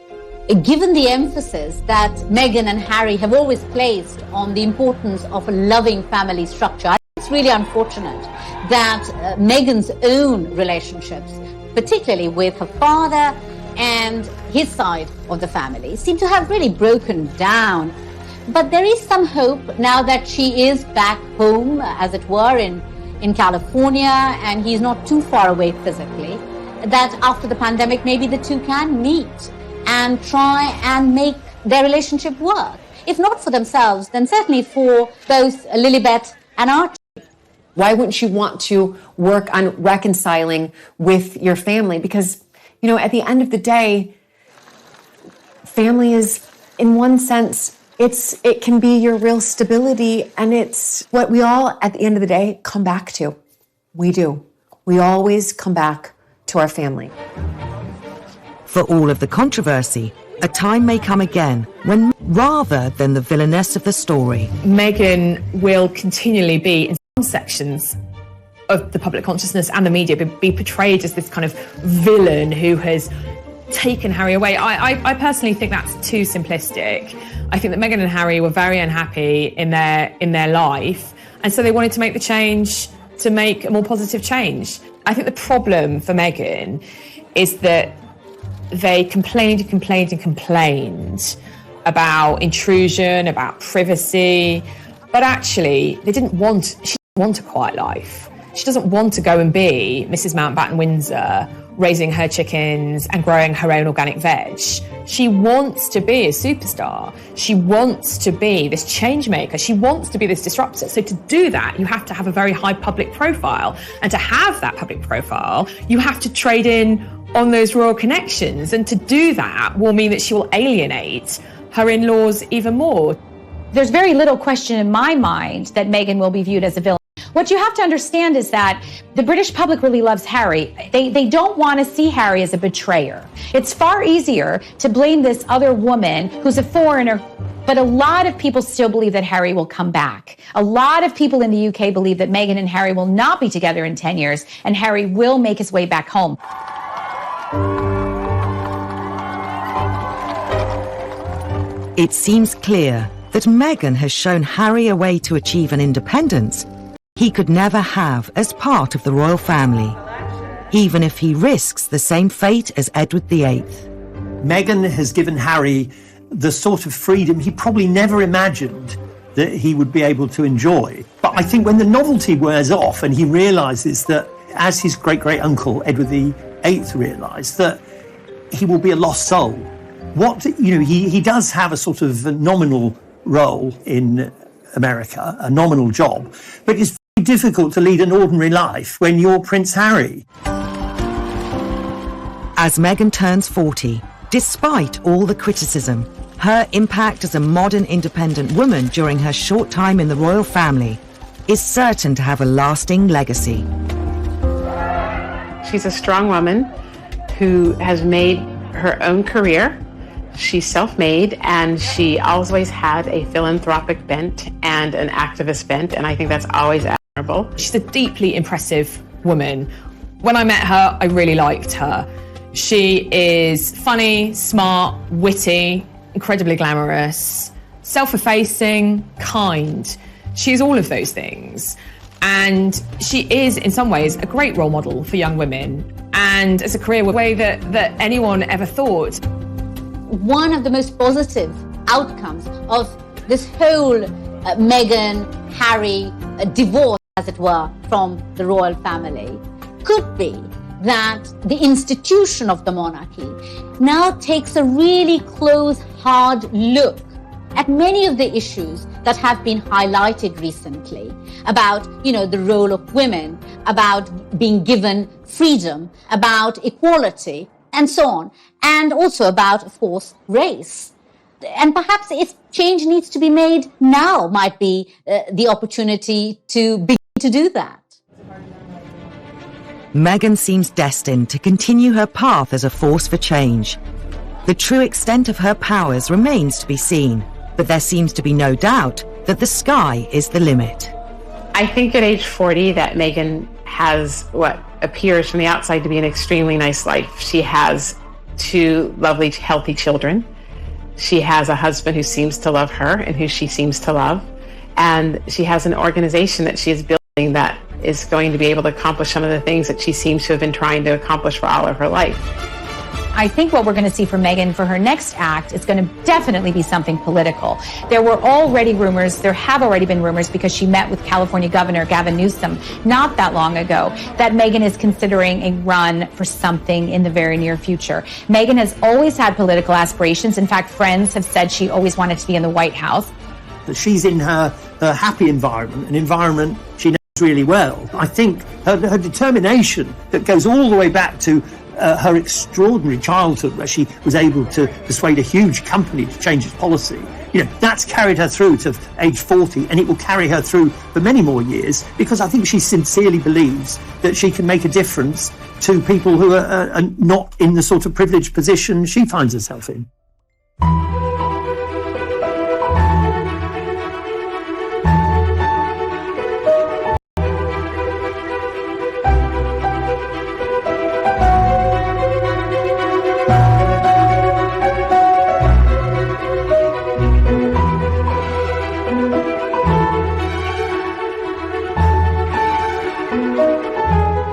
Given the emphasis that Meghan and Harry have always placed on the importance of a loving family structure, I think it's really unfortunate that Meghan's own relationships, particularly with her father and his side of the family, seem to have really broken down. But there is some hope now that she is back home, as it were, in California, and he's not too far away physically, that after the pandemic, maybe the two can meet and try and make their relationship work. If not for themselves, then certainly for both Lilibet and Archie. Why wouldn't you want to work on reconciling with your family? Because, you know, at the end of the day, family is, in one sense, it can be your real stability, and it's what we all, at the end of the day, come back to. We do. We always come back to our family. For all of the controversy, a time may come again when, rather than the villainess of the story, Meghan will continually be, in some sections of the public consciousness and the media, be portrayed as this kind of villain who has taken Harry away. I personally think that's too simplistic. I think that Meghan and Harry were very unhappy in their life, and so they wanted to make the change to make a more positive change. I think the problem for Meghan is that they complained about intrusion, about privacy, but actually she didn't want a quiet life. She doesn't want to go and be Mrs. Mountbatten Windsor, raising her chickens and growing her own organic veg. She wants to be a superstar. She wants to be this change maker. She wants to be this disruptor. So to do that, you have to have a very high public profile. And to have that public profile, you have to trade in on those royal connections. And to do that will mean that she will alienate her in-laws even more. There's very little question in my mind that Meghan will be viewed as a villain. What you have to understand is that the British public really loves Harry. They don't want to see Harry as a betrayer. It's far easier to blame this other woman who's a foreigner, but a lot of people still believe that Harry will come back. A lot of people in the UK believe that Meghan and Harry will not be together in 10 years, and Harry will make his way back home. It seems clear that Meghan has shown Harry a way to achieve an independence he could never have as part of the royal family, even if he risks the same fate as Edward VIII. Meghan has given Harry the sort of freedom he probably never imagined that he would be able to enjoy. But I think when the novelty wears off and he realises that, as his great-great-uncle Edward VIII realised, that he will be a lost soul. He does have a sort of nominal role in America, a nominal job, but it's very difficult to lead an ordinary life when you're Prince Harry. As Meghan turns 40, despite all the criticism, her impact as a modern independent woman during her short time in the royal family is certain to have a lasting legacy. She's a strong woman who has made her own career. She's self-made, and she always had a philanthropic bent and an activist bent, and I think that's always admirable. She's a deeply impressive woman. When I met her, I really liked her. She is funny, smart, witty, incredibly glamorous, self-effacing, kind. She's all of those things. And she is, in some ways, a great role model for young women, and as a career way that anyone ever thought. One of the most positive outcomes of this whole Meghan, Harry divorce, as it were, from the royal family could be that the institution of the monarchy now takes a really close, hard look at many of the issues that have been highlighted recently about, the role of women, about being given freedom, about equality, and so on, and also about, of course, race. And perhaps if change needs to be made, now might be the opportunity to begin to do that. Meghan seems destined to continue her path as a force for change. The true extent of her powers remains to be seen, but there seems to be no doubt that the sky is the limit. I think at age 40 that Meghan has what appears from the outside to be an extremely nice life. She has 2 lovely, healthy children. She has a husband who seems to love her and who she seems to love. And she has an organization that she is building that is going to be able to accomplish some of the things that she seems to have been trying to accomplish for all of her life. I think what we're going to see from Meghan for her next act is going to definitely be something political. There have already been rumors, because she met with California Governor Gavin Newsom not that long ago, that Meghan is considering a run for something in the very near future. Meghan has always had political aspirations. In fact, friends have said she always wanted to be in the White House. She's in her happy environment, an environment she knows really well. I think her determination that goes all the way back to her extraordinary childhood where she was able to persuade a huge company to change its policy, that's carried her through to age 40, and it will carry her through for many more years, because I think she sincerely believes that she can make a difference to people who are not in the sort of privileged position she finds herself in.